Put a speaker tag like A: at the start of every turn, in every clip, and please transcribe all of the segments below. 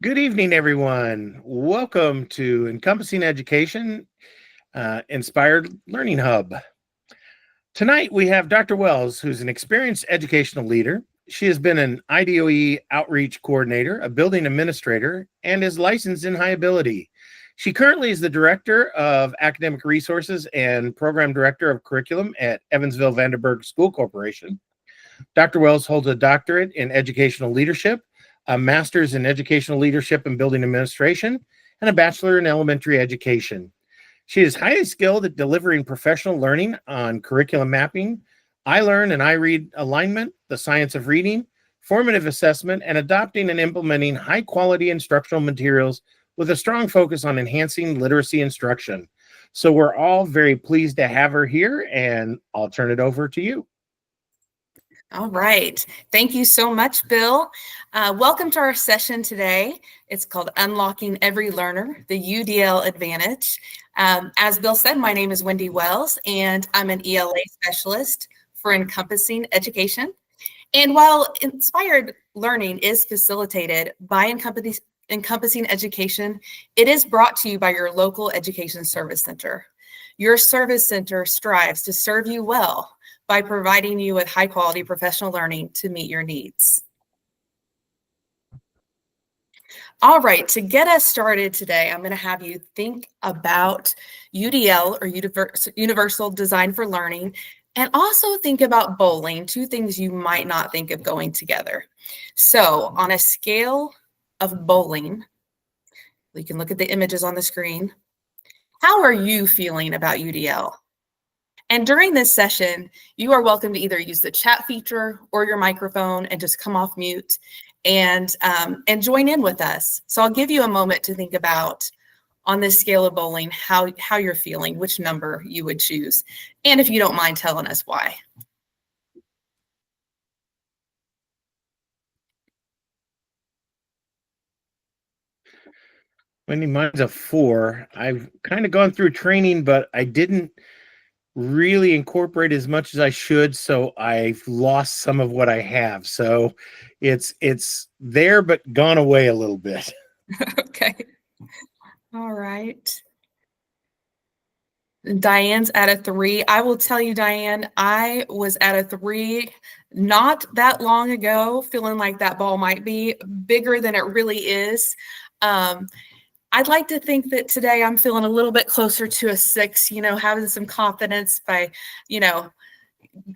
A: Good evening, everyone. Welcome to Encompassing Education Inspired Learning Hub. Tonight, we have Dr. Wells, who's an experienced educational leader. She has been an IDOE outreach coordinator, a building administrator, and is licensed in high ability. She currently is the director of academic resources and program director of curriculum at Evansville Vanderburg School Corporation. Dr. Wells holds a doctorate in educational leadership, a master's in educational leadership and building administration, and a bachelor in elementary education. She is highly skilled at delivering professional learning on curriculum mapping, I-Learn and I-Read alignment, the science of reading, formative assessment, and adopting and implementing high-quality instructional materials with a strong focus on enhancing literacy instruction. So we're all very pleased to have her here, and I'll turn it over to you.
B: All right. Thank you so much, Bill. Welcome to our session today. It's called Unlocking Every Learner, the UDL Advantage. As Bill said, my name is Wendy Wells, and I'm an ELA specialist for Encompassing Education. And while Inspired Learning is facilitated by Encompassing Education, it is brought to you by your local education service center. Your service center strives to serve you well by providing you with high quality professional learning to meet your needs. All right, to get us started today, I'm going to have you think about UDL, or Universal Design for Learning, and also think about bowling, two things you might not think of going together. So on a scale of bowling, we can look at the images on the screen. How are you feeling about UDL? And during this session, you are welcome to either use the chat feature or your microphone and just come off mute and join in with us. So I'll give you a moment to think about, on this scale of bowling, how you're feeling, which number you would choose. And if you don't mind telling us why.
A: Wendy, mine's a 4. I've kind of gone through training, but I didn't really incorporate as much as I should, so I've lost some of what I have. So it's there, but gone away a little bit.
B: Okay. All right. Diane's at a 3. I will tell you, Diane, I was at a 3 not that long ago, feeling like that ball might be bigger than it really is. I'd like to think that today I'm feeling a little bit closer to a 6, having some confidence by,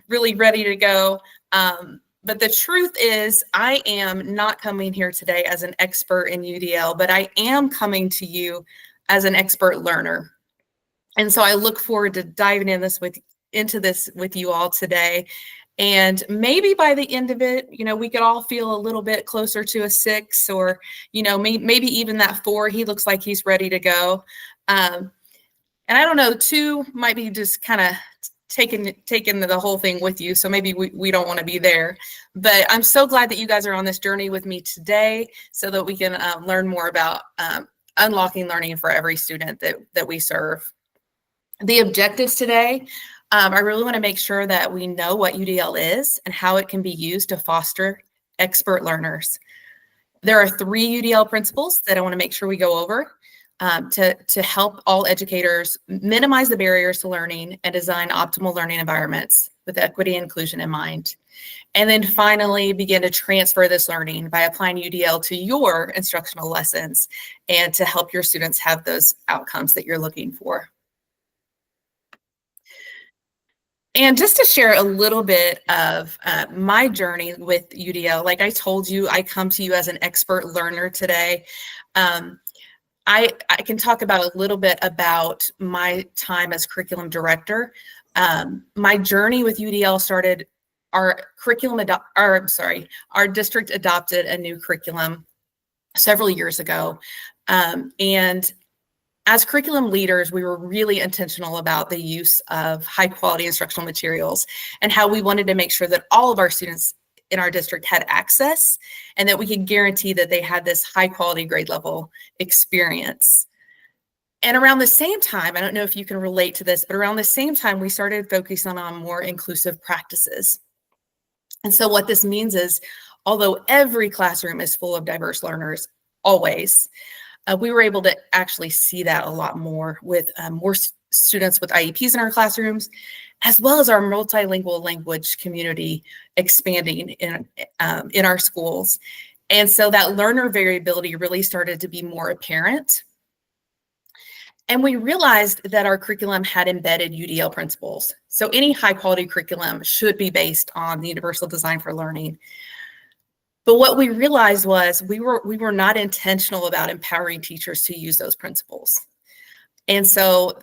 B: really ready to go. But the truth is, I am not coming here today as an expert in UDL, but I am coming to you as an expert learner. And so I look forward to diving into this with you all today. And maybe by the end of it, we could all feel a little bit closer to a 6, or, maybe even that 4. He looks like he's ready to go. And I don't know, 2 might be just kind of taking the whole thing with you. So maybe we don't want to be there. But I'm so glad that you guys are on this journey with me today so that we can learn more about unlocking learning for every student that we serve. The objectives today, I really want to make sure that we know what UDL is and how it can be used to foster expert learners. There are 3 UDL principles that I want to make sure we go over to help all educators minimize the barriers to learning and design optimal learning environments with equity and inclusion in mind. And then finally, begin to transfer this learning by applying UDL to your instructional lessons and to help your students have those outcomes that you're looking for. And just to share a little bit of my journey with UDL, like I told you, I come to you as an expert learner today. I can talk about a little bit about my time as curriculum director. My journey with UDL started, our district adopted a new curriculum several years ago. And as curriculum leaders, we were really intentional about the use of high quality instructional materials and how we wanted to make sure that all of our students in our district had access and that we could guarantee that they had this high quality grade level experience. And around the same time, I don't know if you can relate to this, but around the same time, we started focusing on more inclusive practices. And so what this means is, although every classroom is full of diverse learners, always. We were able to actually see that a lot more with more students with IEPs in our classrooms, as well as our multilingual language community expanding in our schools. And so that learner variability really started to be more apparent. And we realized that our curriculum had embedded UDL principles. So any high quality curriculum should be based on the universal design for learning. But what we realized was we were not intentional about empowering teachers to use those principles. And so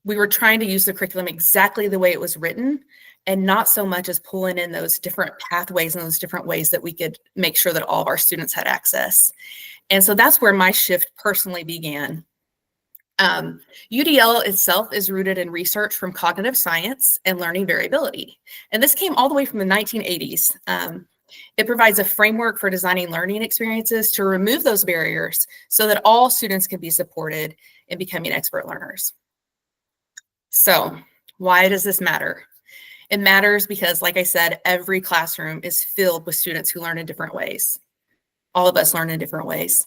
B: we were trying to use the curriculum exactly the way it was written, and not so much as pulling in those different pathways and those different ways that we could make sure that all of our students had access. And so that's where my shift personally began. UDL itself is rooted in research from cognitive science and learning variability. And this came all the way from the 1980s. It provides a framework for designing learning experiences to remove those barriers so that all students can be supported in becoming expert learners. So why does this matter? It matters because, like I said, every classroom is filled with students who learn in different ways. All of us learn in different ways.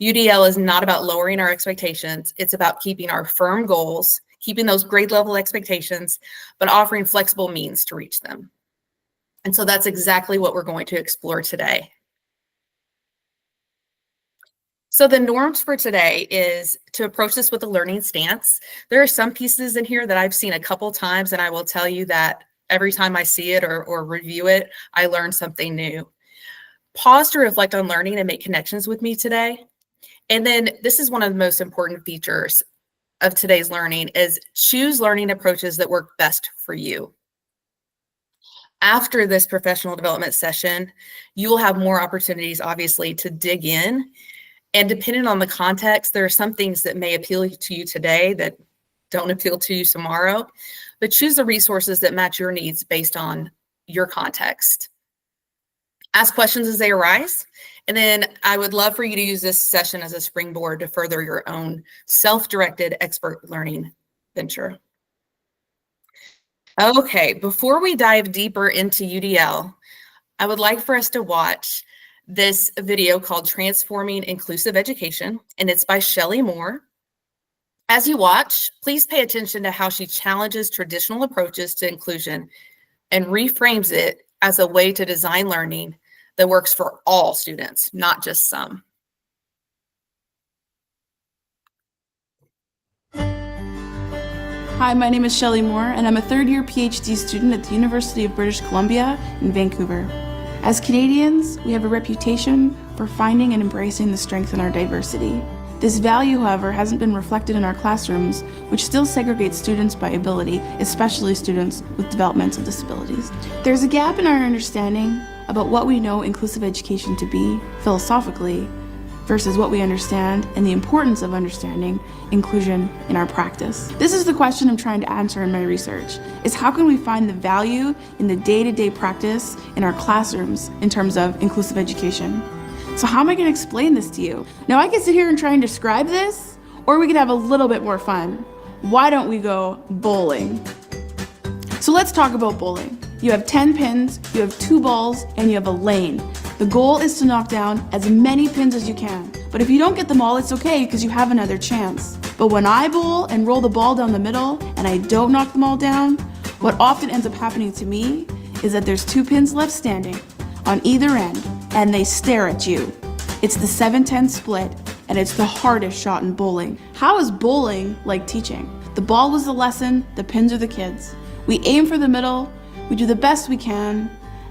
B: UDL is not about lowering our expectations. It's about keeping our firm goals, keeping those grade level expectations, but offering flexible means to reach them. And so that's exactly what we're going to explore today. So the norms for today is to approach this with a learning stance. There are some pieces in here that I've seen a couple times, and I will tell you that every time I see it or review it, I learn something new. Pause to reflect on learning and make connections with me today. And then this is one of the most important features of today's learning is choose learning approaches that work best for you. After this professional development session, you will have more opportunities, obviously, to dig in. And depending on the context, there are some things that may appeal to you today that don't appeal to you tomorrow, but choose the resources that match your needs based on your context. Ask questions as they arise. And then I would love for you to use this session as a springboard to further your own self-directed expert learning venture. Okay, before we dive deeper into UDL, I would like for us to watch this video called Transforming Inclusive Education, and it's by Shelley Moore. As you watch, please pay attention to how she challenges traditional approaches to inclusion and reframes it as a way to design learning that works for all students, not just some.
C: Hi, my name is Shelley Moore, and I'm a third-year PhD student at the University of British Columbia in Vancouver. As Canadians, we have a reputation for finding and embracing the strength in our diversity. This value, however, hasn't been reflected in our classrooms, which still segregates students by ability, especially students with developmental disabilities. There's a gap in our understanding about what we know inclusive education to be, philosophically, versus what we understand and the importance of understanding inclusion in our practice. This is the question I'm trying to answer in my research, is how can we find the value in the day-to-day practice in our classrooms in terms of inclusive education? So how am I going to explain this to you? Now I can sit here and try and describe this, or we could have a little bit more fun. Why don't we go bowling? So let's talk about bowling. You have 10 pins, you have 2 balls, and you have a lane. The goal is to knock down as many pins as you can. But if you don't get them all, it's okay because you have another chance. But when I bowl and roll the ball down the middle and I don't knock them all down, what often ends up happening to me is that there's 2 pins left standing on either end and they stare at you. It's the 7-10 split and it's the hardest shot in bowling. How is bowling like teaching? The ball was the lesson, the pins are the kids. We aim for the middle, we do the best we can.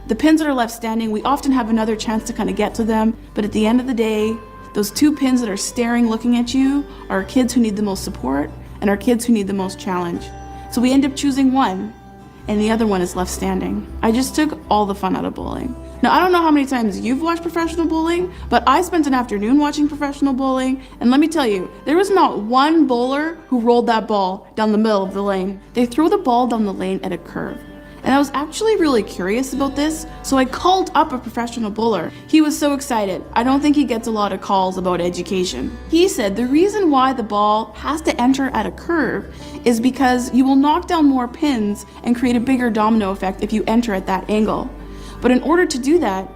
C: The pins that are left standing, we often have another chance to kind of get to them, but at the end of the day, those 2 pins that are staring, looking at you, are kids who need the most support and are kids who need the most challenge. So we end up choosing one, and the other one is left standing. I just took all the fun out of bowling. Now, I don't know how many times you've watched professional bowling, but I spent an afternoon watching professional bowling, and let me tell you, there was not one bowler who rolled that ball down the middle of the lane. They throw the ball down the lane at a curve. And I was actually really curious about this, so I called up a professional bowler. He was so excited. I don't think he gets a lot of calls about education. He said the reason why the ball has to enter at a curve is because you will knock down more pins and create a bigger domino effect if you enter at that angle. But in order to do that,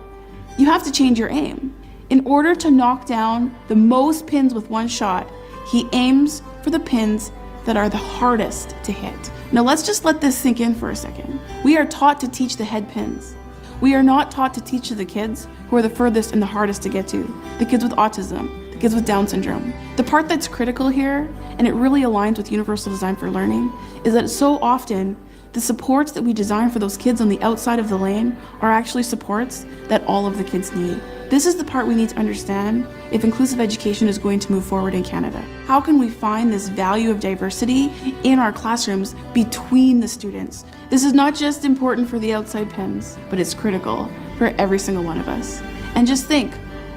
C: you have to change your aim. In order to knock down the most pins with one shot, he aims for the pins that are the hardest to hit. Now let's just let this sink in for a second. We are taught to teach the head pins. We are not taught to teach to the kids who are the furthest and the hardest to get to, the kids with autism, the kids with Down syndrome. The part that's critical here, and it really aligns with universal design for learning, is that so often the supports that we design for those kids on the outside of the lane are actually supports that all of the kids need. This is the part we need to understand if inclusive education is going to move forward in Canada. How can we find this value of diversity in our classrooms between the students? This is not just important for the outside pins, but it's critical for every single one of us. And just think,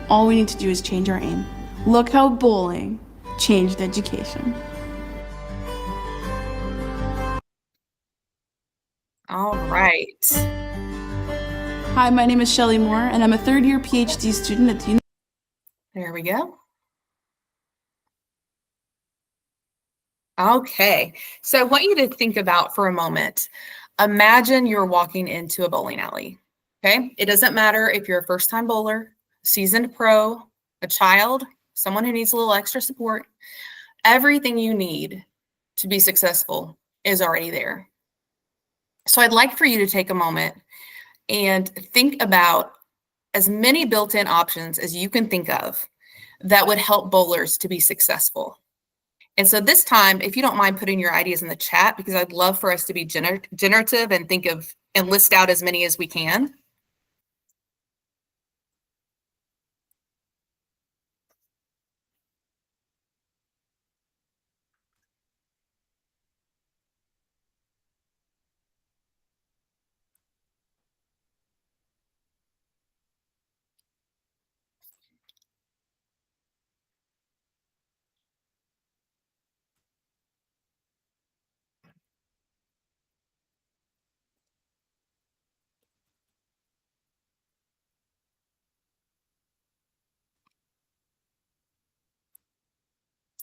C: all we need to do is change our aim. Look how bowling changed education.
B: All right.
C: Hi, my name is Shelly Moore, and I'm a third-year PhD student at the
B: There we go. Okay, so I want you to think about for a moment. Imagine you're walking into a bowling alley, okay? It doesn't matter if you're a first-time bowler, seasoned pro, a child, someone who needs a little extra support. Everything you need to be successful is already there. So I'd like for you to take a moment and think about as many built-in options as you can think of that would help bowlers to be successful. And so this time, if you don't mind putting your ideas in the chat, because I'd love for us to be generative and think of and list out as many as we can.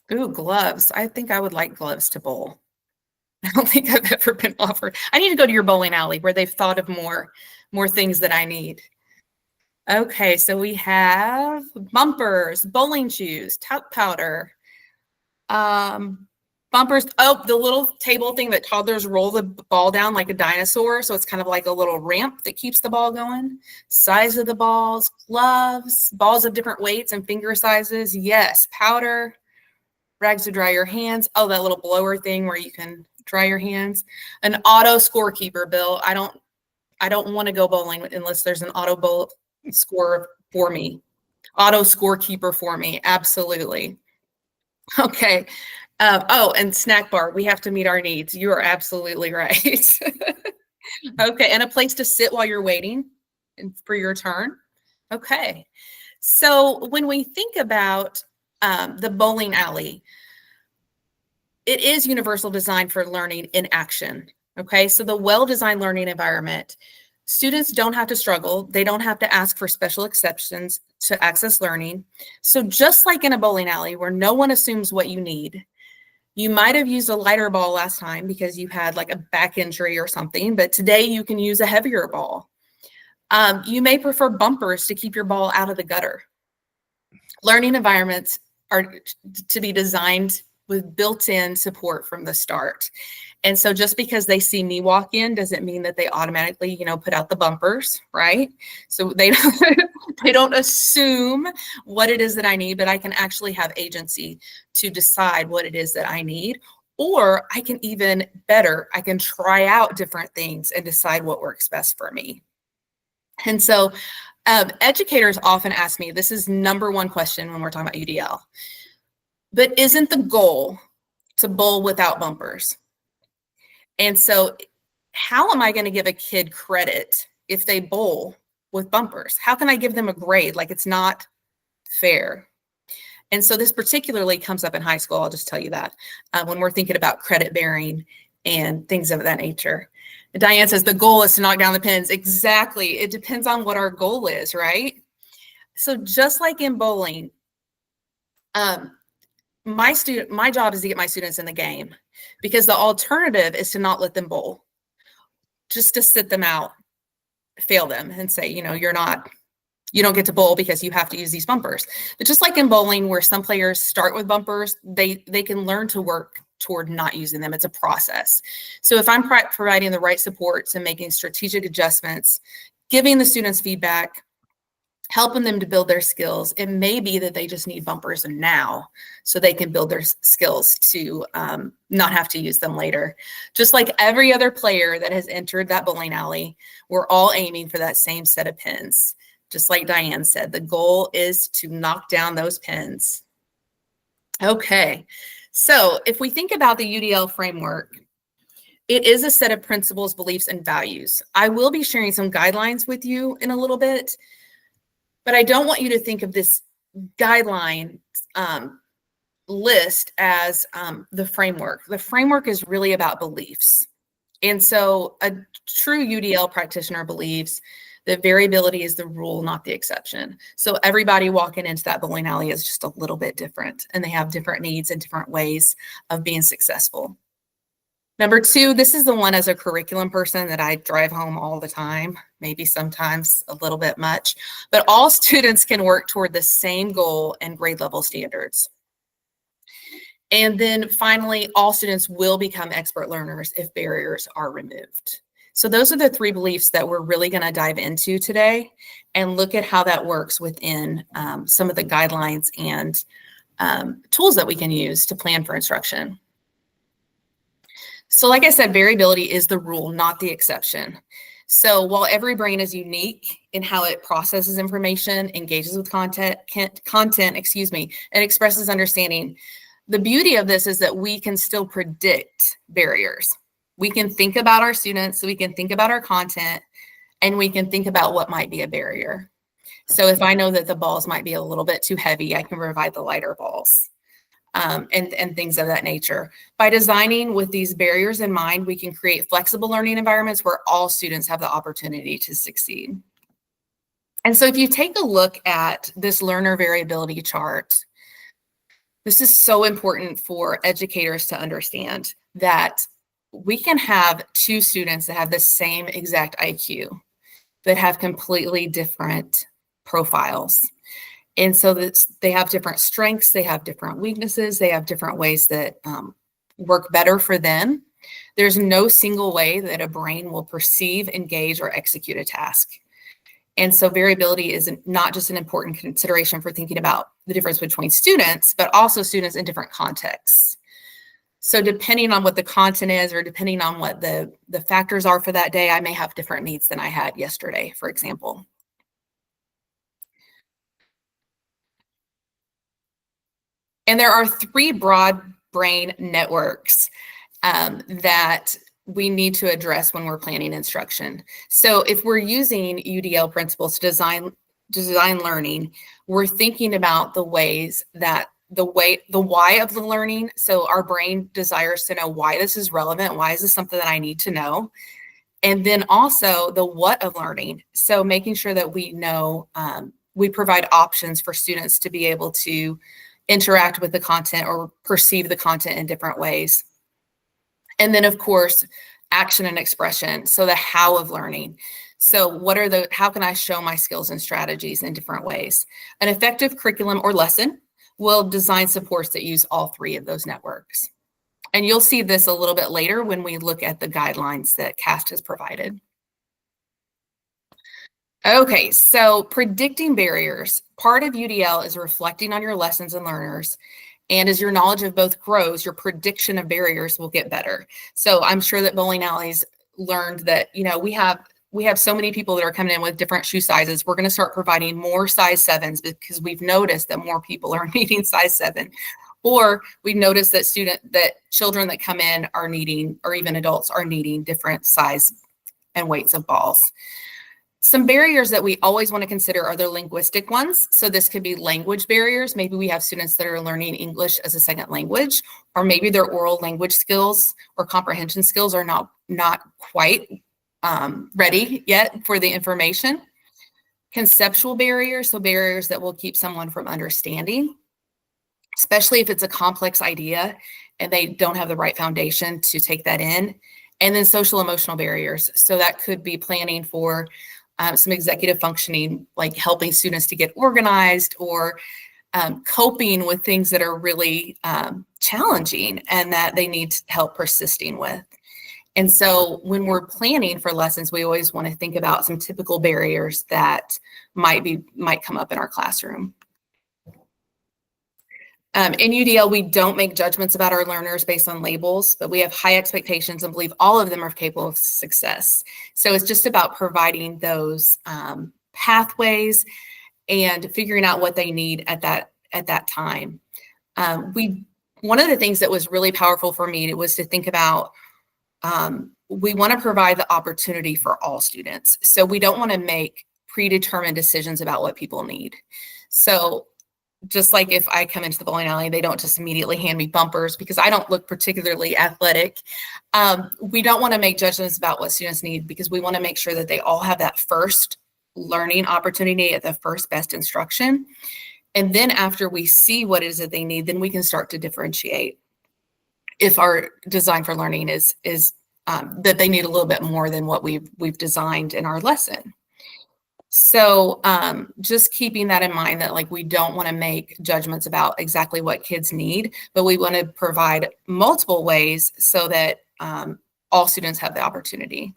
B: Ooh, gloves. I think I would like gloves to bowl. I don't think I've ever been offered. I need to go to your bowling alley where they've thought of more things that I need. Okay, so we have bumpers, bowling shoes, talc powder, bumpers. Oh, the little table thing that toddlers roll the ball down like a dinosaur. So it's kind of like a little ramp that keeps the ball going. Size of the balls, gloves, balls of different weights and finger sizes. Yes, powder, rags to dry your hands. Oh, that little blower thing where you can dry your hands. An auto scorekeeper, Bill. I don't want to go bowling unless there's an auto bowl score for me. Auto scorekeeper for me. Absolutely. Okay. Oh, and snack bar. We have to meet our needs. You are absolutely right. Okay. And a place to sit while you're waiting for your turn. Okay. So when we think about the bowling alley, it is universal design for learning in action. Okay. So the well-designed learning environment, students don't have to struggle. They don't have to ask for special exceptions to access learning. So just like in a bowling alley where no one assumes what you need, you might have used a lighter ball last time because you had like a back injury or something, but today you can use a heavier ball. You may prefer bumpers to keep your ball out of the gutter. Learning environments are to be designed with built-in support from the start. And so just because they see me walk in doesn't mean that they automatically, put out the bumpers, right? So they don't assume what it is that I need, but I can actually have agency to decide what it is that I need. Or I can even better, I can try out different things and decide what works best for me. And so educators often ask me, this is number one question when we're talking about UDL, but isn't the goal to bowl without bumpers? And so how am I going to give a kid credit if they bowl with bumpers? How can I give them a grade? Like, it's not fair. And so this particularly comes up in high school. I'll just tell you that when we're thinking about credit bearing and things of that nature. Diane says the goal is to knock down the pins. Exactly. It depends on what our goal is, right? So just like in bowling, my job is to get my students in the game, because the alternative is to not let them bowl, just to sit them out, fail them and say, you're not You don't get to bowl because you have to use these bumpers. But just like in bowling, where some players start with bumpers, they can learn to work toward not using them. It's a process. So if I'm providing the right supports and making strategic adjustments, giving the students feedback, helping them to build their skills, it may be that they just need bumpers now so they can build their skills to not have to use them later. Just like every other player that has entered that bowling alley, we're all aiming for that same set of pins. Just like Diane said, the goal is to knock down those pins. Okay, so if we think about the UDL framework, it is a set of principles, beliefs, and values. I will be sharing some guidelines with you in a little bit, but I don't want you to think of this guideline list as the framework. The framework is really about beliefs. And so a true UDL practitioner believes that variability is the rule, not the exception. So everybody walking into that bowling alley is just a little bit different, and they have different needs and different ways of being successful. Number two, this is the one as a curriculum person that I drive home all the time, maybe sometimes a little bit much, but all students can work toward the same goal and grade level standards. And then finally, all students will become expert learners if barriers are removed. So those are the three beliefs that we're really going to dive into today and look at how that works within some of the guidelines and tools that we can use to plan for instruction. So like I said, variability is the rule, not the exception. So while every brain is unique in how it processes information, engages with content, and expresses understanding, the beauty of this is that we can still predict barriers. We can think about our students, we can think about our content, and we can think about what might be a barrier. So if I know that the balls might be a little bit too heavy, I can provide the lighter balls and things of that nature. By designing with these barriers in mind, we can create flexible learning environments where all students have the opportunity to succeed. And so if you take a look at this learner variability chart, this is so important for educators to understand that we can have two students that have the same exact IQ, that have completely different profiles. And so they have different strengths, they have different weaknesses, they have different ways that work better for them. There's no single way that a brain will perceive, engage, or execute a task. And so variability is not just an important consideration for thinking about the difference between students, but also students in different contexts. So depending on what the content is, or depending on what the factors are for that day, I may have different needs than I had yesterday, for example. And there are three broad brain networks that we need to address when we're planning instruction. So if we're using UDL principles to design learning, we're thinking about the ways that the why of the learning. So our brain desires to know why this is relevant. Why is this something that I need to know? And then also the what of learning. So making sure that we know, we provide options for students to be able to interact with the content or perceive the content in different ways. And then of course, action and expression. So the how of learning. So how can I show my skills and strategies in different ways? An effective curriculum or lesson will design supports that use all three of those networks. And you'll see this a little bit later when we look at the guidelines that CAST has provided. Okay, so predicting barriers. Part of UDL is reflecting on your lessons and learners. And as your knowledge of both grows, your prediction of barriers will get better. So I'm sure that bowling alleys learned that, we have so many people that are coming in with different shoe sizes. We're going to start providing more size 7s because we've noticed that more people are needing size 7. Or we've noticed that children that come in are needing, or even adults are needing, different size and weights of balls. Some barriers that we always want to consider are the linguistic ones. So this could be language barriers. Maybe we have students that are learning English as a second language, or maybe their oral language skills or comprehension skills are not quite ready yet for the information. Conceptual barriers, so barriers that will keep someone from understanding, especially if it's a complex idea and they don't have the right foundation to take that in. And then social emotional barriers. So that could be planning for some executive functioning, like helping students to get organized or coping with things that are really challenging and that they need help persisting with. And so when we're planning for lessons, we always want to think about some typical barriers that might come up in our classroom. In UDL, we don't make judgments about our learners based on labels, but we have high expectations and believe all of them are capable of success. So it's just about providing those pathways and figuring out what they need at that time. One of the things that was really powerful for me was to think about we want to provide the opportunity for all students. So we don't want to make predetermined decisions about what people need. So just like if I come into the bowling alley, they don't just immediately hand me bumpers because I don't look particularly athletic. We don't want to make judgments about what students need because we want to make sure that they all have that first learning opportunity at the first best instruction. And then after we see what it is that they need, then we can start to differentiate if our design for learning is that they need a little bit more than what we've designed in our lesson. So just keeping that in mind, that like we don't want to make judgments about exactly what kids need, but we want to provide multiple ways so that all students have the opportunity.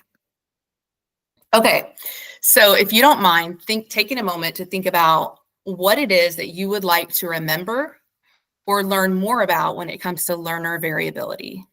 B: Okay, so if you don't mind, taking a moment to think about what it is that you would like to remember or learn more about when it comes to learner variability.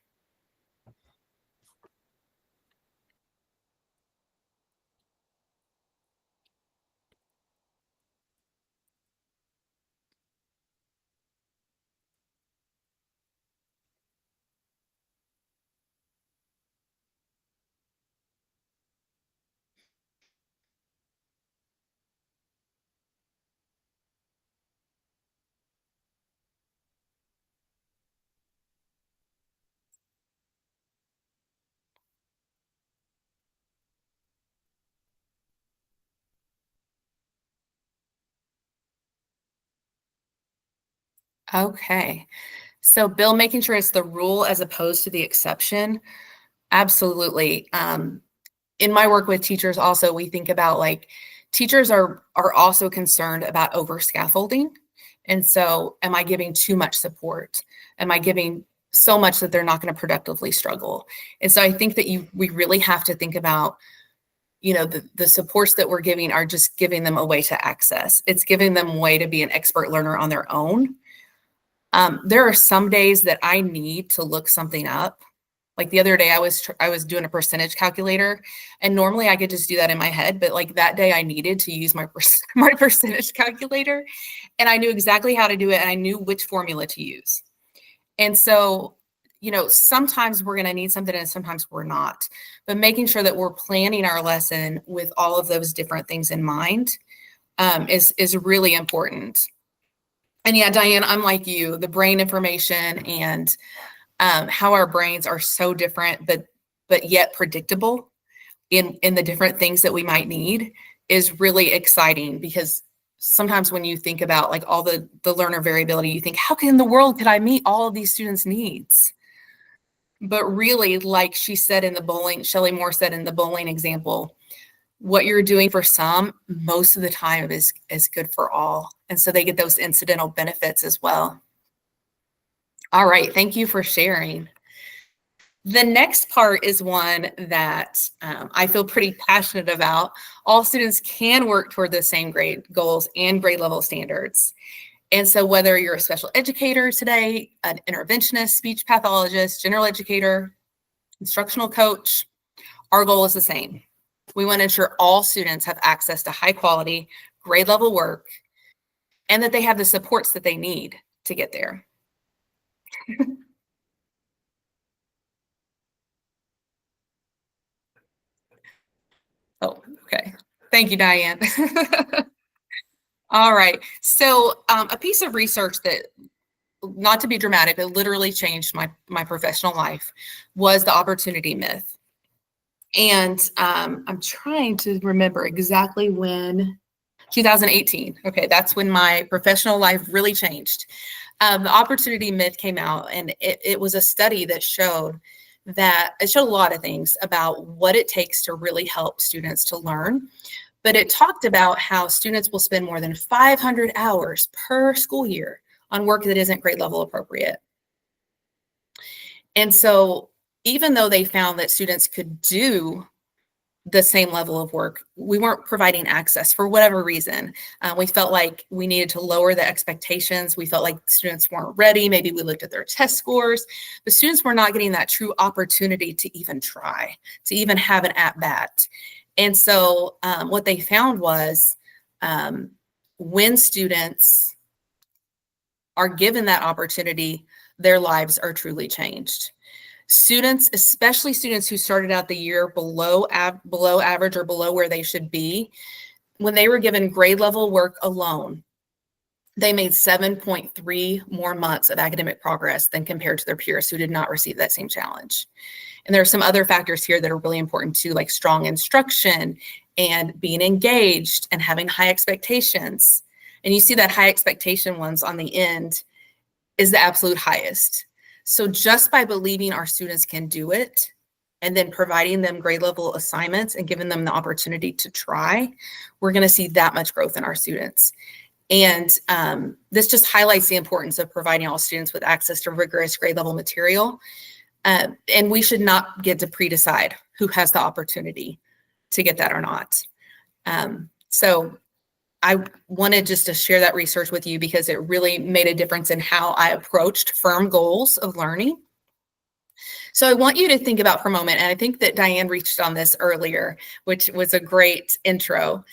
B: Okay, so Bill, making sure it's the rule as opposed to the exception. Absolutely. In my work with teachers also, we think about like teachers are also concerned about over scaffolding. And so am I giving too much support? Am I giving so much that they're not going to productively struggle? And so I think that we really have to think about, you know, the supports that we're giving are just giving them a way to access. It's giving them a way to be an expert learner on their own. There are some days that I need to look something up. Like the other day I was doing a percentage calculator, and normally I could just do that in my head, but like that day I needed to use my my percentage calculator, and I knew exactly how to do it and I knew which formula to use. And so, you know, sometimes we're going to need something and sometimes we're not, but making sure that we're planning our lesson with all of those different things in mind is really important. And yeah, Diane, I'm like you, the brain information and how our brains are so different, but yet predictable in the different things that we might need is really exciting, because sometimes when you think about like all the learner variability, you think, how in the world could I meet all of these students' needs? But really, like Shelley Moore said in the bowling example, what you're doing for some most of the time is good for all. And so they get those incidental benefits as well. All right, thank you for sharing. The next part is one that I feel pretty passionate about. All students can work toward the same grade goals and grade level standards. And so whether you're a special educator today, an interventionist, speech pathologist, general educator, instructional coach, our goal is the same. We want to ensure all students have access to high quality, grade level work, and that they have the supports that they need to get there. Oh, okay. Thank you, Diane. All right. So a piece of research that, not to be dramatic, but literally changed my professional life was the opportunity myth. And I'm trying to remember exactly when. 2018. Okay, that's when my professional life really changed. The opportunity myth came out, and it was a study that showed a lot of things about what it takes to really help students to learn. But it talked about how students will spend more than 500 hours per school year on work that isn't grade level appropriate. And so even though they found that students could do the same level of work, we weren't providing access for whatever reason. We felt like we needed to lower the expectations. We felt like students weren't ready. Maybe we looked at their test scores. The students were not getting that true opportunity to even try, to even have an at-bat. And so what they found was when students are given that opportunity, their lives are truly changed. Students, especially students who started out the year below average or below where they should be, when they were given grade level work alone, they made 7.3 more months of academic progress than compared to their peers who did not receive that same challenge. And there are some other factors here that are really important too, like strong instruction and being engaged and having high expectations. And you see that high expectation ones on the end is the absolute highest. So just by believing our students can do it and then providing them grade level assignments and giving them the opportunity to try, we're going to see that much growth in our students. And this just highlights the importance of providing all students with access to rigorous grade level material. And we should not get to pre-decide who has the opportunity to get that or not. So I wanted just to share that research with you because it really made a difference in how I approached firm goals of learning. So I want you to think about for a moment, and I think that Diane reached on this earlier, which was a great intro.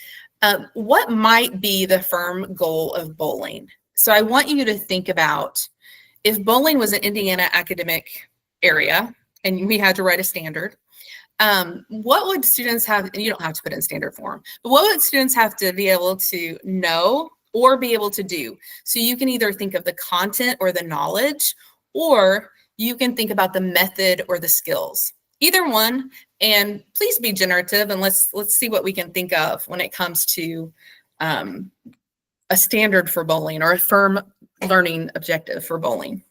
B: What might be the firm goal of bowling? So I want you to think about if bowling was an Indiana academic area and we had to write a standard, what would students have, and you don't have to put in standard form, but what would students have to be able to know or be able to do? So you can either think of the content or the knowledge, or you can think about the method or the skills. Either one, and please be generative and let's see what we can think of when it comes to a standard for bowling or a firm learning objective for bowling.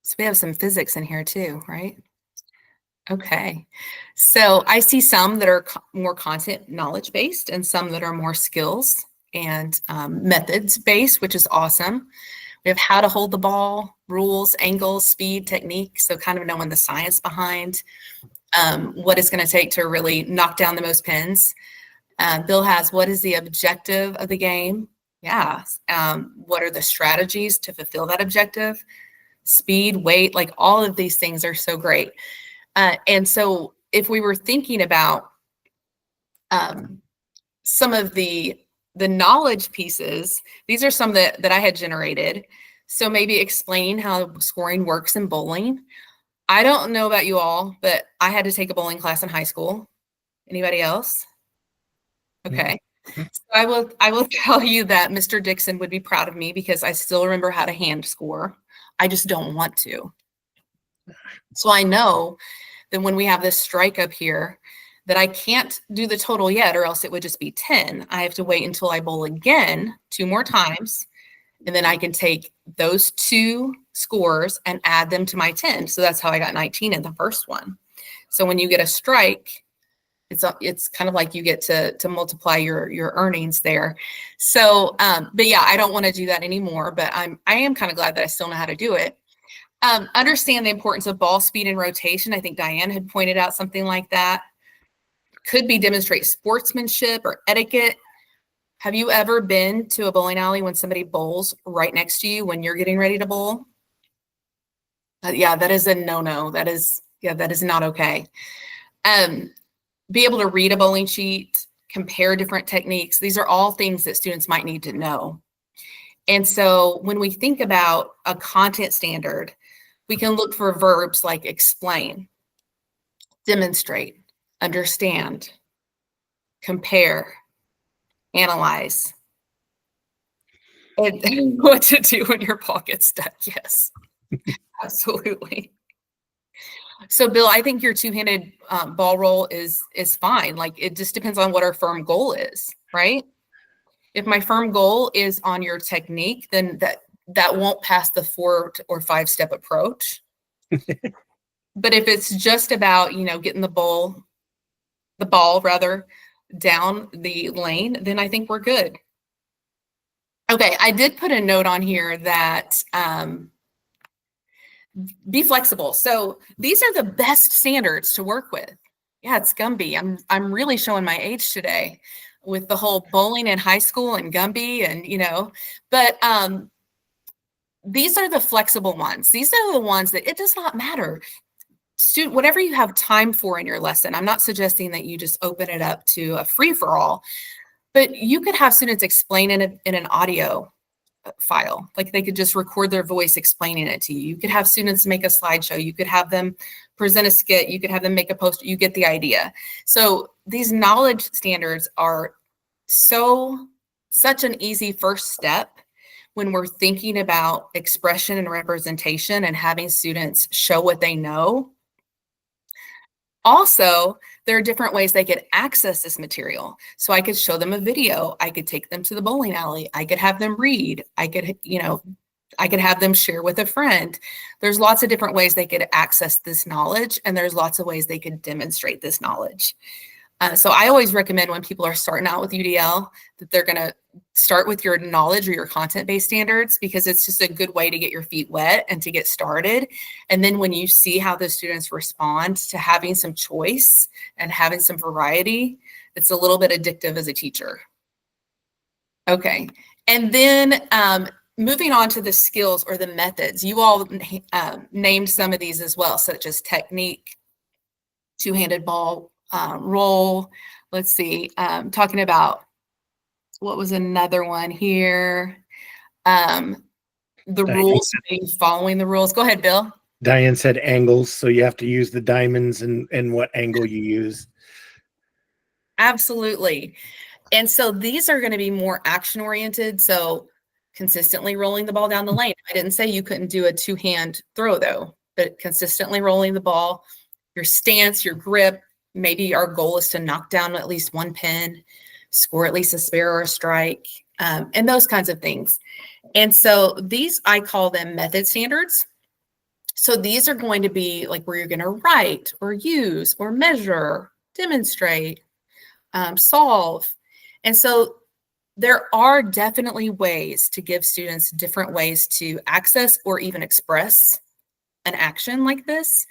B: So we have some physics in here too, right? Okay. So I see some that are more content knowledge based and some that are more skills and methods based, which is awesome. We have how to hold the ball, rules, angles, speed, technique. So kind of knowing the science behind what it's going to take to really knock down the most pins. Bill has what is the objective of the game? Yeah. What are the strategies to fulfill that objective? Speed, weight, like all of these things are so great. And so if we were thinking about some of the knowledge pieces, these are some that I had generated. So maybe explain how scoring works in bowling. I don't know about you all, but I had to take a bowling class in high school. Anybody else? Okay. So I will tell you that Mr. Dixon would be proud of me because I still remember how to hand score. I just don't want to. So I know that when we have this strike up here, that I can't do the total yet, or else it would just be 10. I have to wait until I bowl again 2 more times, and then I can take those 2 scores and add them to my 10. So that's how I got 19 in the first one. So when you get a strike, it's kind of like you get to multiply your earnings there. So, but yeah, I don't want to do that anymore, but I am kind of glad that I still know how to do it. Understand the importance of ball speed and rotation. I think Diane had pointed out something like that. Could be demonstrate sportsmanship or etiquette. Have you ever been to a bowling alley when somebody bowls right next to you when you're getting ready to bowl? Yeah, that is a no-no. That is not okay. Be able to read a bowling sheet, compare different techniques. These are all things that students might need to know. And so when we think about a content standard, we can look for verbs like explain, demonstrate, understand, compare, analyze, and what to do when your ball gets stuck. Yes, absolutely. So Bill, I think your two-handed ball roll is fine. Like, it just depends on what our firm goal is, right? If my firm goal is on your technique, then that won't pass the 4 or 5 step approach. But if it's just about, getting the ball rather down the lane, then I think we're good. Okay, I did put a note on here that be flexible. So these are the best standards to work with. Yeah, it's Gumby. I'm really showing my age today with the whole bowling in high school and Gumby and but these are the flexible ones. These are the ones that it does not matter. Whatever you have time for in your lesson. I'm not suggesting that you just open it up to a free-for-all, but you could have students explain in an audio file. Like, they could just record their voice explaining it to you. You could have students make a slideshow. You could have them present a skit. You could have them make a poster. You get the idea. So these knowledge standards are such an easy first step when we're thinking about expression and representation and having students show what they know. Also, there are different ways they could access this material. So I could show them a video. I could take them to the bowling alley. I could have them read. I could have them share with a friend. There's lots of different ways they could access this knowledge, and there's lots of ways they could demonstrate this knowledge. So I always recommend when people are starting out with UDL that they're going to start with your knowledge or your content-based standards, because it's just a good way to get your feet wet and to get started. And then when you see how the students respond to having some choice and having some variety, it's a little bit addictive as a teacher. Okay. And then moving on to the skills or the methods, you all named some of these as well, such as technique, two-handed ball roll. Let's see, talking about, what was another one here? The rules, following the rules. Go ahead, Bill.
A: Diane said angles, so you have to use the diamonds and what angle you use.
B: Absolutely. And so these are going to be more action oriented. So consistently rolling the ball down the lane. I didn't say you couldn't do a two-hand throw though, but consistently rolling the ball, your stance, your grip. Maybe our goal is to knock down at least one pin, score at least a spare or a strike, and those kinds of things. And so these, I call them method standards. So these are going to be like where you're going to write or use or measure, demonstrate, solve. And so there are definitely ways to give students different ways to access or even express an action like this.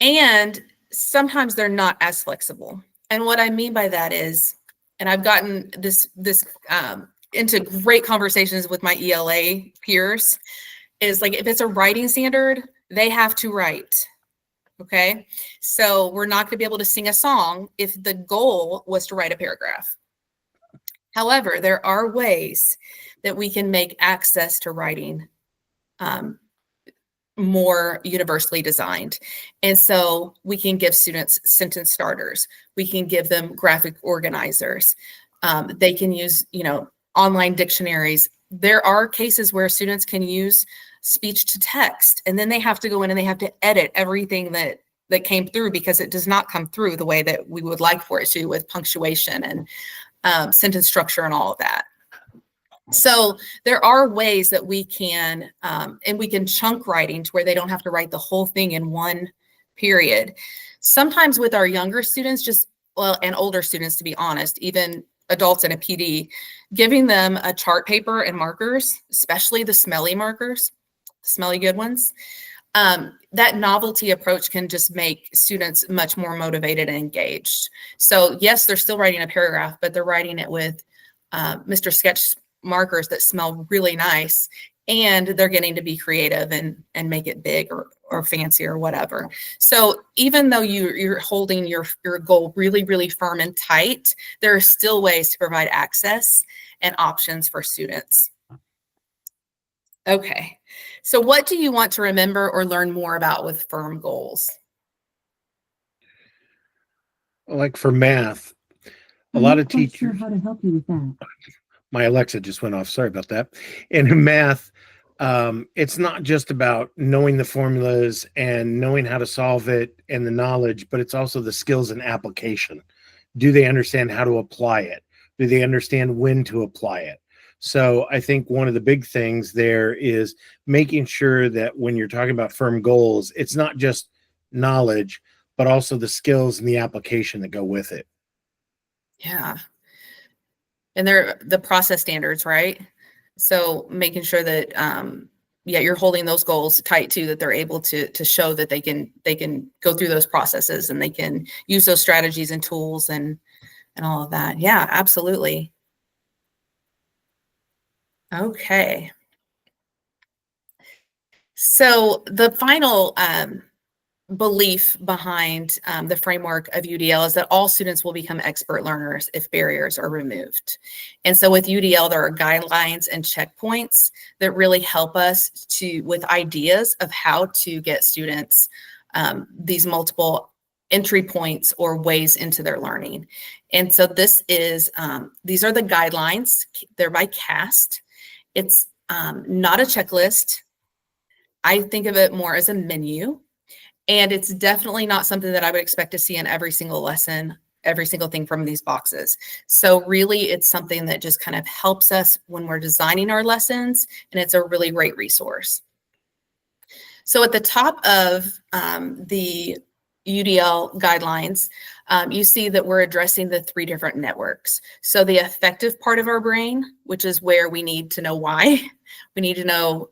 B: And sometimes they're not as flexible. And what I mean by that is, and I've gotten this into great conversations with my ELA peers, is like, if it's a writing standard, they have to write. Okay. So we're not going to be able to sing a song if the goal was to write a paragraph. However, there are ways that we can make access to writing more universally designed. And so we can give students sentence starters. We can give them graphic organizers. They can use, online dictionaries. There are cases where students can use speech to text, and then they have to go in and they have to edit everything that came through, because it does not come through the way that we would like for it to, with punctuation and sentence structure and all of that. So there are ways that we can, and we can chunk writing to where they don't have to write the whole thing in one period. Sometimes with our younger students, and older students, to be honest, even adults in a PD, giving them a chart paper and markers, especially the smelly markers, smelly good ones, that novelty approach can just make students much more motivated and engaged. So yes, they're still writing a paragraph, but they're writing it with Mr. Sketch markers that smell really nice, and they're getting to be creative and make it big or fancy or whatever. So even though you're holding your goal really, really firm and tight, there are still ways to provide access and options for students. Okay, so what do you want to remember or learn more about with firm goals?
A: Like for math, a lot of teachers.
D: How to help you with that?
A: My Alexa just went off. Sorry about that. In math, it's not just about knowing the formulas and knowing how to solve it and the knowledge, but it's also the skills and application. Do they understand how to apply it? Do they understand when to apply it? So I think one of the big things there is making sure that when you're talking about firm goals, it's not just knowledge, but also the skills and the application that go with it.
B: Yeah. And they're the process standards, right? So making sure that yeah, you're holding those goals tight too, that they're able to show that they can go through those processes and they can use those strategies and tools and all of that. Yeah, absolutely. Okay. So the final belief behind the framework of UDL is that all students will become expert learners if barriers are removed. And so with UDL, there are guidelines and checkpoints that really help us with ideas of how to get students these multiple entry points or ways into their learning. And so this is, these are the guidelines. They're by CAST. It's not a checklist. I think of it more as a menu. And it's definitely not something that I would expect to see in every single lesson, every single thing from these boxes. So really, it's something that just kind of helps us when we're designing our lessons, and it's a really great resource. So at the top of the UDL guidelines, you see that we're addressing the 3 different networks. So the affective part of our brain, which is where we need to know why. We need to know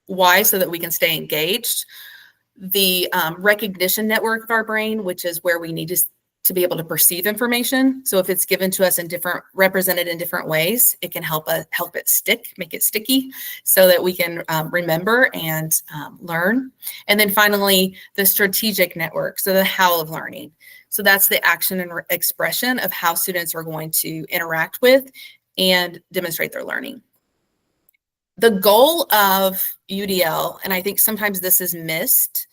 B: why so that we can stay engaged. The recognition network of our brain, which is where we need to be able to perceive information. So if it's given to us in represented in different ways, it can help it stick, make it sticky, so that we can remember and learn. And then finally, the strategic network, so the how of learning. So that's the action and expression of how students are going to interact with and demonstrate their learning. The goal of UDL, and I think sometimes this is missed,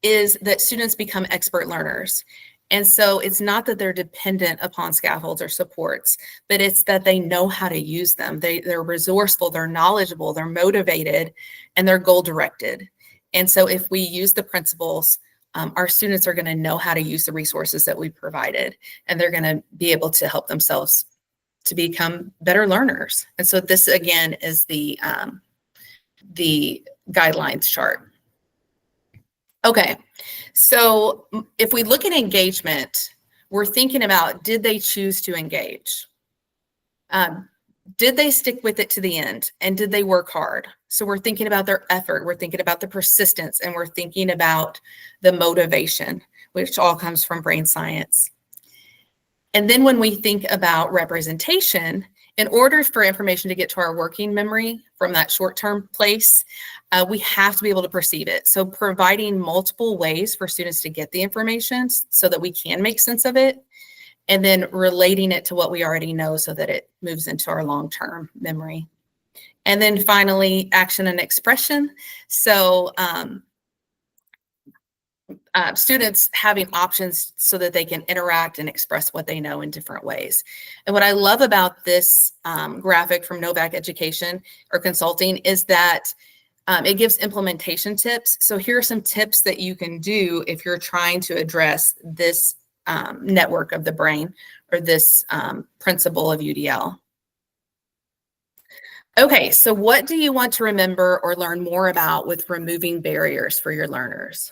B: is that students become expert learners. And so it's not that they're dependent upon scaffolds or supports, but it's that they know how to use them. They're resourceful, they're knowledgeable, they're motivated, and they're goal directed. And so if we use the principles, our students are going to know how to use the resources that we provided, and they're going to be able to help themselves to become better learners. And so this again is the guidelines chart. Okay, so if we look at engagement, we're thinking about, did they choose to engage? Did they stick with it to the end? And did they work hard? So we're thinking about their effort, we're thinking about the persistence, and we're thinking about the motivation, which all comes from brain science. And then when we think about representation, in order for information to get to our working memory from that short-term place, we have to be able to perceive it. So providing multiple ways for students to get the information so that we can make sense of it, and then relating it to what we already know so that it moves into our long-term memory. And then finally, action and expression. So students having options so that they can interact and express what they know in different ways. And what I love about this graphic from Novak Education or Consulting is that it gives implementation tips. So here are some tips that you can do if you're trying to address this network of the brain or this principle of UDL. Okay, so what do you want to remember or learn more about with removing barriers for your learners?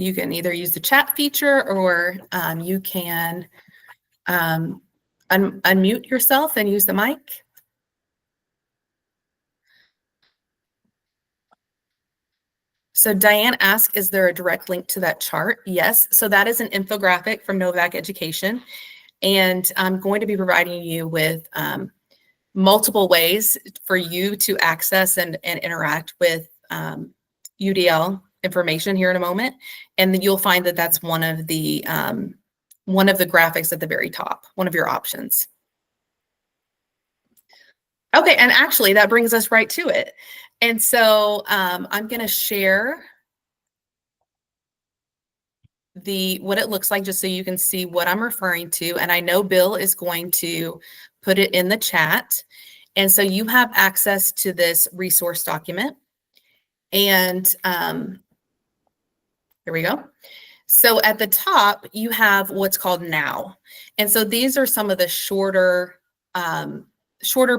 B: You can either use the chat feature or you can unmute yourself and use the mic. So Diane asked, is there a direct link to that chart? Yes. So that is an infographic from Novak Education. And I'm going to be providing you with multiple ways for you to access and interact with UDL information here in a moment. And then you'll find that that's one of the graphics at the very top, one of your options. Okay, and actually that brings us right to it. And so I'm going to share what it looks like just so you can see what I'm referring to. And I know Bill is going to put it in the chat. And so you have access to this resource document. And here we go. So at the top, you have what's called now. And so these are some of the shorter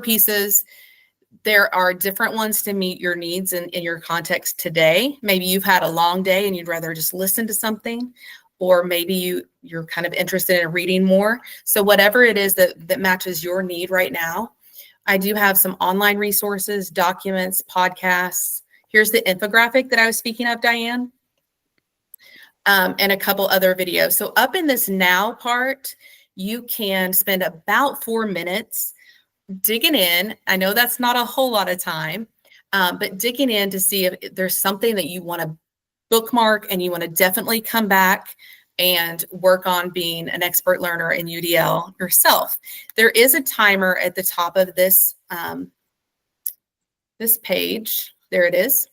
B: pieces. There are different ones to meet your needs in your context today. Maybe you've had a long day and you'd rather just listen to something, or maybe you're kind of interested in reading more. So whatever it is that matches your need right now. I do have some online resources, documents, podcasts. Here's the infographic that I was speaking of, Diane, and a couple other videos. So up in this now part, you can spend about 4 minutes digging in. I know that's not a whole lot of time, but digging in to see if there's something that you want to bookmark and you want to definitely come back and work on being an expert learner in UDL yourself. There is a timer at the top of this, this page. There it is.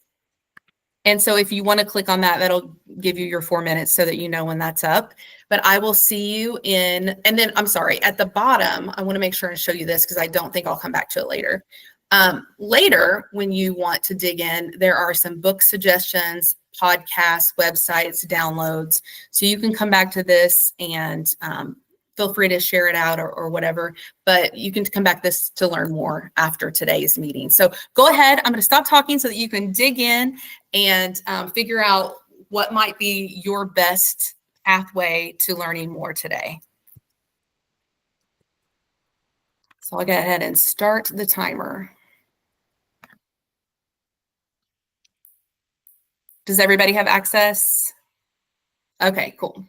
B: And so if you want to click on that, that'll give you your 4 minutes so that you know when that's up. But I will see you and then I'm sorry, at the bottom, I want to make sure and show you this because I don't think I'll come back to it later. Later, when you want to dig in, there are some book suggestions, podcasts, websites, downloads. So you can come back to this and feel free to share it out or whatever, but you can come back this to learn more after today's meeting. So go ahead, I'm going to stop talking so that you can dig in and figure out what might be your best pathway to learning more today. So I'll go ahead and start the timer. Does everybody have access? Okay, cool.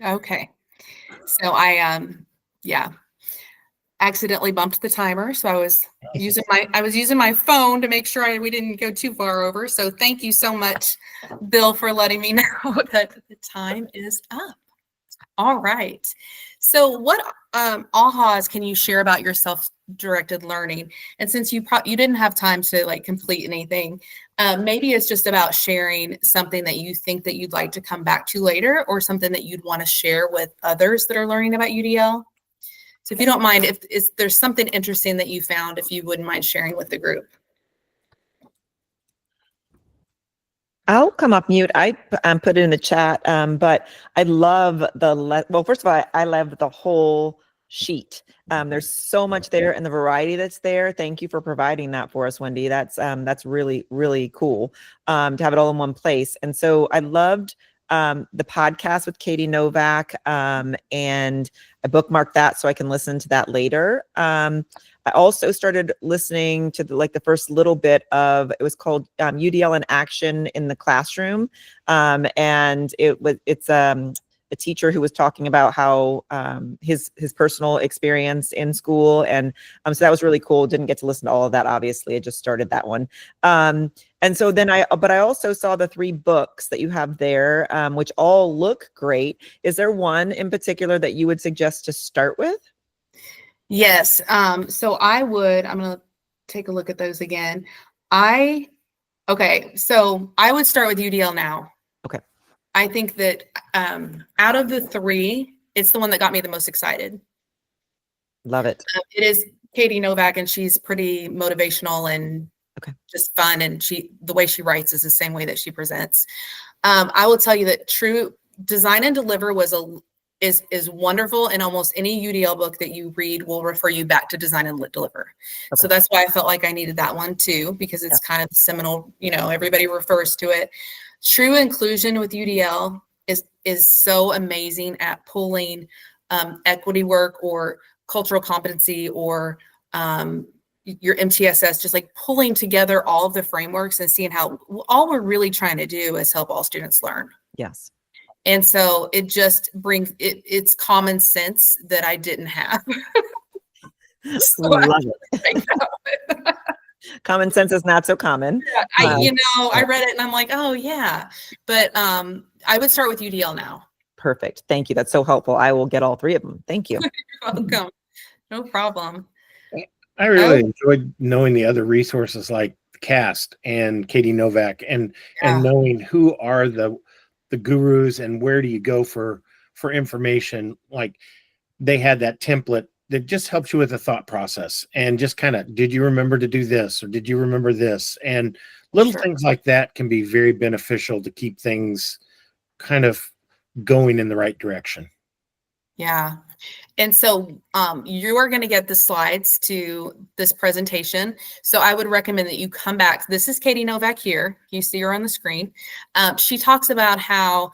B: Okay. So I accidentally bumped the timer. So I was using my phone to make sure we didn't go too far over. So thank you so much, Bill, for letting me know that the time is up. All right. So what ahas can you share about your self-directed learning? And since you didn't have time to like complete anything, maybe it's just about sharing something that you think that you'd like to come back to later, or something that you'd want to share with others that are learning about UDL. So if you don't mind, if there's something interesting that you found, if you wouldn't mind sharing with the group.
D: I'll come off mute. I put it in the chat, but I love well, first of all, I love the whole sheet. There's so much there and the variety that's there. Thank you for providing that for us, Wendy. That's really, really cool to have it all in one place. And so I loved the podcast with Katie Novak, and I bookmarked that so I can listen to that later. I also started listening to the first little bit of, it was called UDL in Action in the Classroom. And it's a teacher who was talking about how his personal experience in school. And so that was really cool. Didn't get to listen to all of that, obviously. I just started that one. And so then I also saw the 3 books that you have there, which all look great. Is there one in particular that you would suggest to start with?
B: Yes. So I'm going to take a look at those again. Okay. So I would start with UDL Now.
D: Okay.
B: I think that out of the 3, it's the one that got me the most excited.
D: Love it.
B: It is Katie Novak, and she's pretty motivational and just fun. And the way she writes is the same way that she presents. I will tell you that True Design and Deliver is wonderful, and almost any UDL book that you read will refer you back to Design and Deliver. Okay. So that's why I felt like I needed that one too, because it's kind of seminal, everybody refers to it. True Inclusion with UDL is so amazing at pulling equity work or cultural competency or your MTSS, just like pulling together all of the frameworks and seeing how all we're really trying to do is help all students learn.
D: Yes.
B: And so it just brings it's common sense that I didn't have. So
D: love it. Common sense is not so common.
B: Yeah, I read it and I'm like, oh yeah. But I would start with UDL Now.
D: Perfect. Thank you. That's so helpful. I will get all 3 of them. Thank you.
B: You're welcome. No problem.
A: I really enjoyed knowing the other resources like CAST and Katie Novak and knowing who are the gurus and where do you go for information. Like they had that template that just helps you with the thought process and just kind of, did you remember to do this or did you remember this? And little things like that can be very beneficial to keep things kind of going in the right direction.
B: Yeah. And so you are going to get the slides to this presentation. So I would recommend that you come back. This is Katie Novak here. You see her on the screen. She talks about how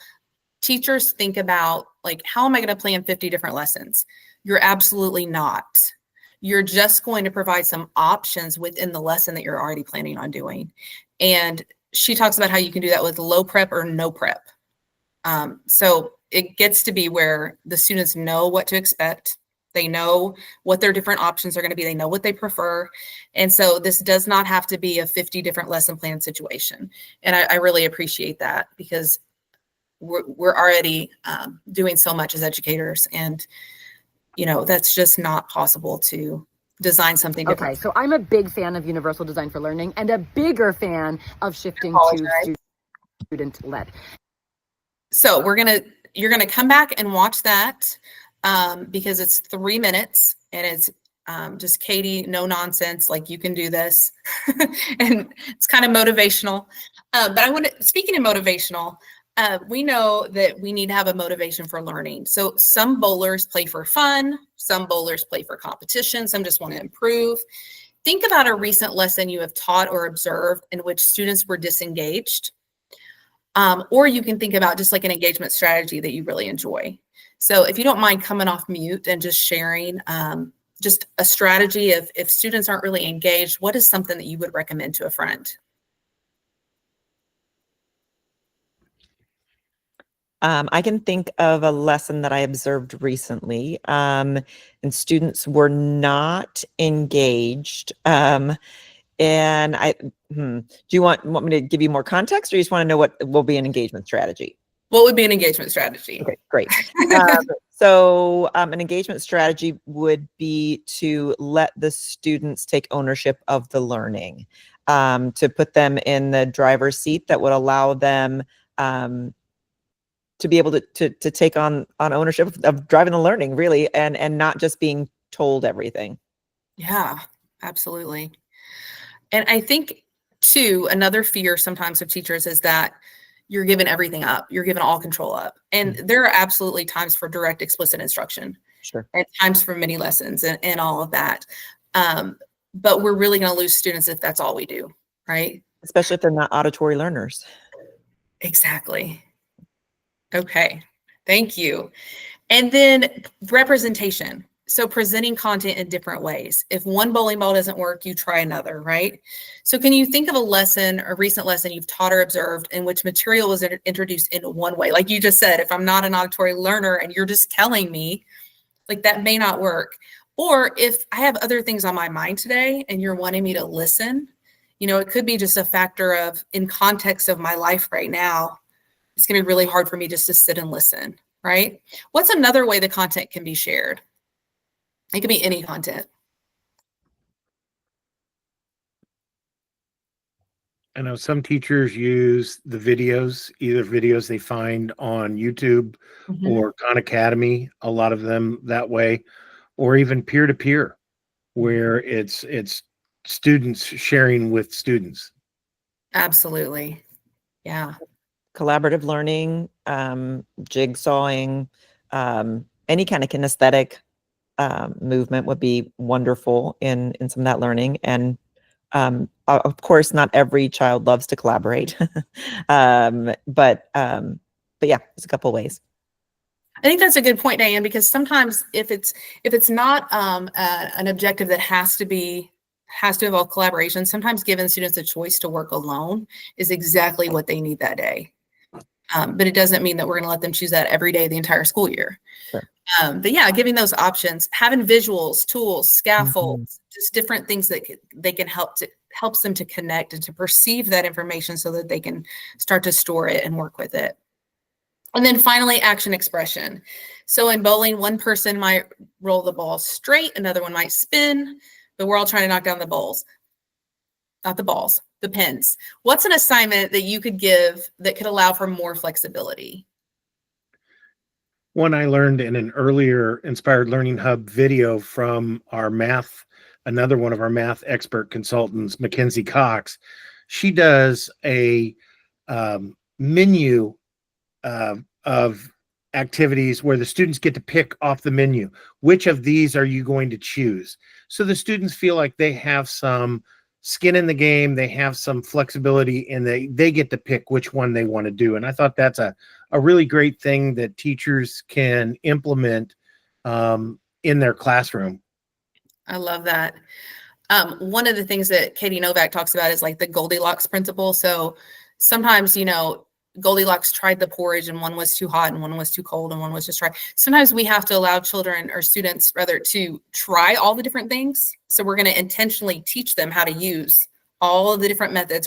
B: teachers think about, like, how am I going to plan 50 different lessons? You're absolutely not. You're just going to provide some options within the lesson that you're already planning on doing. And she talks about how you can do that with low prep or no prep. So it gets to be where the students know what to expect. They know what their different options are going to be. They know what they prefer. And so this does not have to be a 50 different lesson plan situation. And I really appreciate that, because we're already doing so much as educators, and that's just not possible to design something different.
E: Okay, so I'm a big fan of universal design for learning and a bigger fan of shifting to student-led.
B: So you're gonna come back and watch that because it's 3 minutes and it's just Katie, no nonsense, like you can do this, and it's kind of motivational. But speaking of motivational, we know that we need to have a motivation for learning. So some bowlers play for fun, some bowlers play for competition, some just want to improve. Think about a recent lesson you have taught or observed in which students were disengaged. Or you can think about just like an engagement strategy that you really enjoy. So if you don't mind coming off mute and just sharing just a strategy if students aren't really engaged, what is something that you would recommend to a friend?
D: I can think of a lesson that I observed recently, and students were not engaged. And do you want me to give you more context, or you just want to know what will be an engagement strategy?
B: What would be an engagement strategy?
D: Okay, great. So an engagement strategy would be to let the students take ownership of the learning, to put them in the driver's seat that would allow them to be able to take on ownership of driving the learning, really, and not just being told everything.
B: Yeah, absolutely. And I think too, another fear sometimes of teachers is that you're giving everything up. You're giving all control up. And there are absolutely times for direct, explicit instruction.
D: Sure.
B: And times for mini lessons and all of that. But we're really going to lose students if that's all we do, right?
D: Especially if they're not auditory learners.
B: Exactly. Okay. Thank you. And then representation. So presenting content in different ways. If one bowling ball doesn't work, you try another, right? So can you think of a lesson, a recent lesson you've taught or observed in which material was introduced in one way? Like you just said, if I'm not an auditory learner and you're just telling me, like that may not work. Or if I have other things on my mind today and you're wanting me to listen, it could be just a factor of in context of my life right now, it's going to be really hard for me just to sit and listen, right? What's another way the content can be shared? It could be any content.
A: I know some teachers use the videos, either videos they find on YouTube or Khan Academy, a lot of them that way, or even peer-to-peer, where it's students sharing with students.
B: Absolutely. Yeah.
D: Collaborative learning, jigsawing, any kind of kinesthetic movement would be wonderful in some of that learning. And of course, not every child loves to collaborate, but yeah, there's a couple ways.
B: I think that's a good point, Diane, because sometimes if it's not an objective that has to involve collaboration, sometimes giving students a choice to work alone is exactly what they need that day. But it doesn't mean that we're going to let them choose that every day the entire school year.
D: Sure.
B: But yeah, giving those options, having visuals, tools, scaffolds, just different things that they can helps them to connect and to perceive that information so that they can start to store it and work with it. And then finally, action expression. So in bowling, one person might roll the ball straight, another one might spin, but we're all trying to knock down the balls. Not the balls, the pins. What's an assignment that you could give that could allow for more flexibility?
A: One I learned in an earlier Inspired Learning Hub video from another one of our math expert consultants, Mackenzie Cox. She does a menu of activities where the students get to pick off the menu. Which of these are you going to choose? So the students feel like they have some skin in the game, they have some flexibility, and they get to pick which one they want to do. And I thought that's a really great thing that teachers can implement in their classroom.
B: I love that. One of the things that Katie Novak talks about is like the Goldilocks principle. So sometimes, Goldilocks tried the porridge and one was too hot and one was too cold and one was just right. Sometimes we have to allow children or students rather to try all the different things. So we're going to intentionally teach them how to use all of the different methods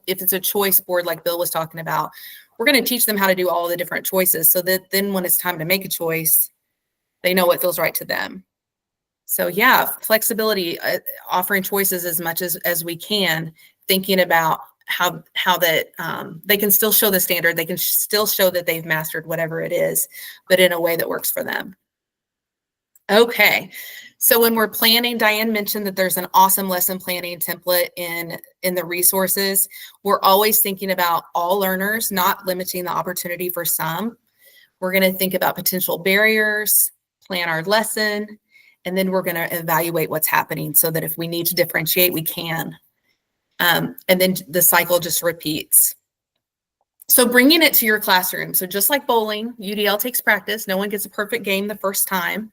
B: if it's a choice board like Bill was talking about, we're going to teach them how to do all the different choices so that then when it's time to make a choice, they know what feels right to them. So yeah, flexibility, offering choices as much as we can, thinking about how that they can still show the standard, they can still show that they've mastered whatever it is, but in a way that works for them. Okay, so when we're planning, Diane mentioned that there's an awesome lesson planning template in the resources. We're always thinking about all learners, not limiting the opportunity for some. We're going to think about potential barriers, plan our lesson, and then we're going to evaluate what's happening so that if we need to differentiate, we can. And then the cycle just repeats. So bringing it to your classroom. So just like bowling, UDL takes practice. No one gets a perfect game the first time.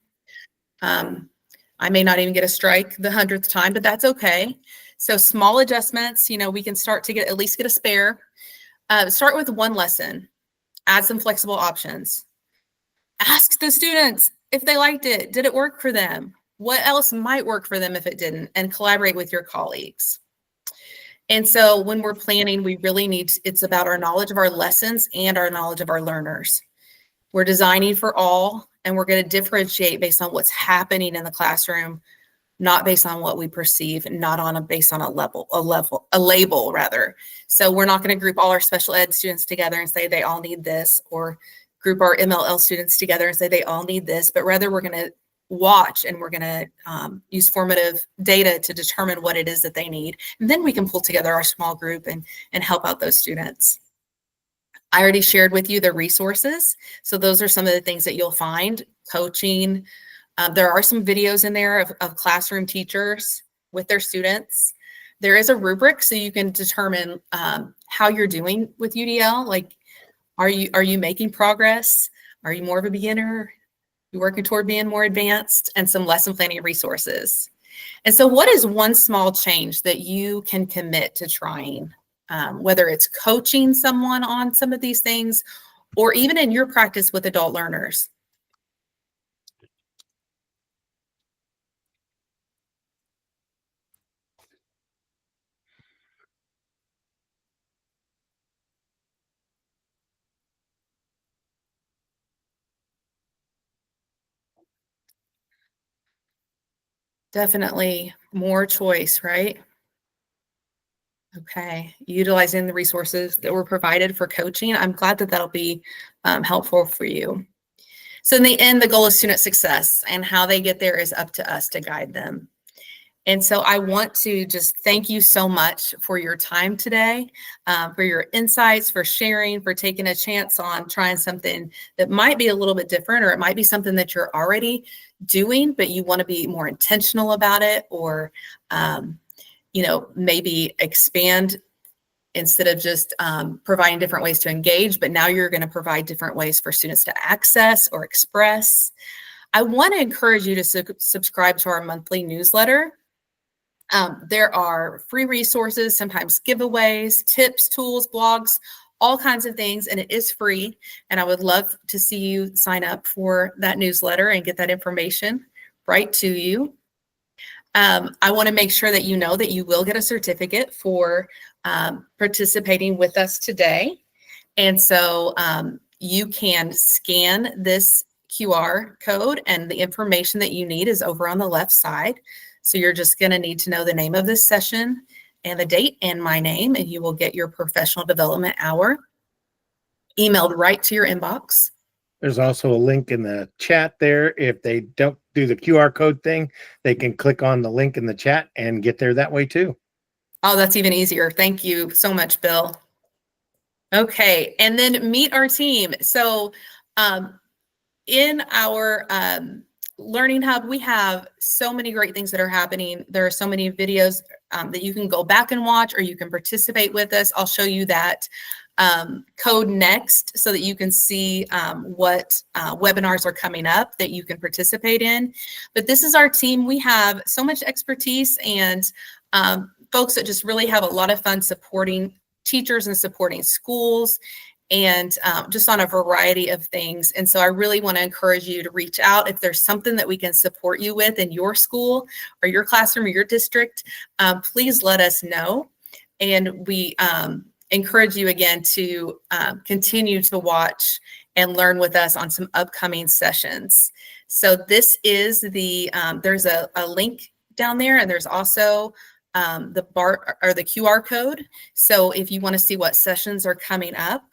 B: I may not even get a strike the 100th time, but that's okay. So small adjustments, we can start to at least get a spare. Start with one lesson. Add some flexible options. Ask the students if they liked it. Did it work for them? What else might work for them if it didn't? And collaborate with your colleagues. And so when we're planning, we really it's about our knowledge of our lessons and our knowledge of our learners. We're designing for all, and we're going to differentiate based on what's happening in the classroom, not based on what we perceive, not based on a label rather. So we're not going to group all our special ed students together and say they all need this, or group our MLL students together and say they all need this, but rather we're going to watch and we're going to use formative data to determine what it is that they need. And then we can pull together our small group and help out those students. I already shared with you the resources. So those are some of the things that you'll find. Coaching. There are some videos in there of classroom teachers with their students. There is a rubric so you can determine how you're doing with UDL. Like, are you making progress? Are you more of a beginner? You're working toward being more advanced, and some lesson planning resources. And so what is one small change that you can commit to trying, whether it's coaching someone on some of these things, or even in your practice with adult learners? Definitely more choice, right? Okay, utilizing the resources that were provided for coaching. I'm glad that that'll be helpful for you. So in the end, the goal is student success, and how they get there is up to us to guide them. And so I want to just thank you so much for your time today, for your insights, for sharing, for taking a chance on trying something that might be a little bit different, or it might be something that you're already doing, but you want to be more intentional about it, or maybe expand instead of just providing different ways to engage, but now you're going to provide different ways for students to access or express. I want to encourage you to subscribe to our monthly newsletter. There are free resources, sometimes giveaways, tips, tools, blogs, all kinds of things, and it is free. And I would love to see you sign up for that newsletter and get that information right to you. I want to make sure that you know that you will get a certificate for participating with us today. And so you can scan this QR code, and the information that you need is over on the left side. So you're just going to need to know the name of this session and the date and my name, and you will get your professional development hour emailed right to your inbox.
A: There's also a link in the chat there. If they don't do the QR code thing, they can click on the link in the chat and get there that way too.
B: Oh, that's even easier. Thank you so much, Bill. Okay, and then meet our team. So in our Learning Hub, we have so many great things that are happening. There are so many videos that you can go back and watch, or you can participate with us. I'll show you that code next so that you can see what webinars are coming up that you can participate in. But this is our team. We have so much expertise and folks that just really have a lot of fun supporting teachers and supporting schools, and just on a variety of things. And so I really want to encourage you to reach out if there's something that we can support you with in your school or your classroom or your district. Please let us know. And we encourage you again to continue to watch and learn with us on some upcoming sessions. So this is the, there's a link down there, and there's also the bar or the QR code. So if you want to see what sessions are coming up,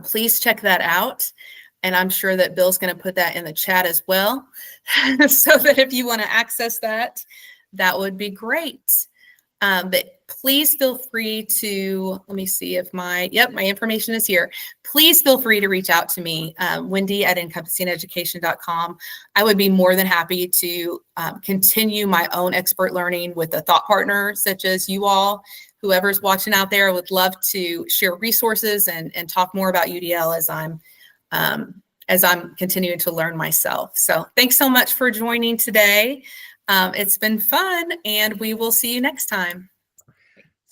B: please check that out. And I'm sure that Bill's going to put that in the chat as well. So that if you want to access that, that would be great. But please feel free to, let me see if my information is here. Please feel free to reach out to me, Wendy at encompassingeducation.com. I would be more than happy to continue my own expert learning with a thought partner such as you all. Whoever's watching out there, I would love to share resources and talk more about UDL as I'm continuing to learn myself. So thanks so much for joining today. It's been fun, and we will see you next time.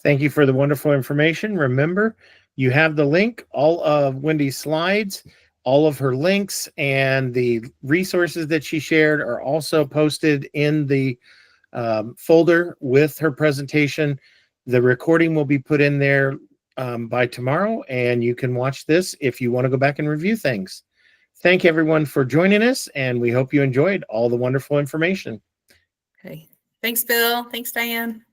A: Thank you for the wonderful information. Remember, You have the link. All of Wendy's slides, all of her links, and the resources that she shared are also posted in the folder with her presentation. The recording will be put in there by tomorrow, and you can watch this if you want to go back and review things. Thank everyone for joining us, and we hope you enjoyed all the wonderful information.
B: Okay. Thanks, Bill. Thanks, Diane.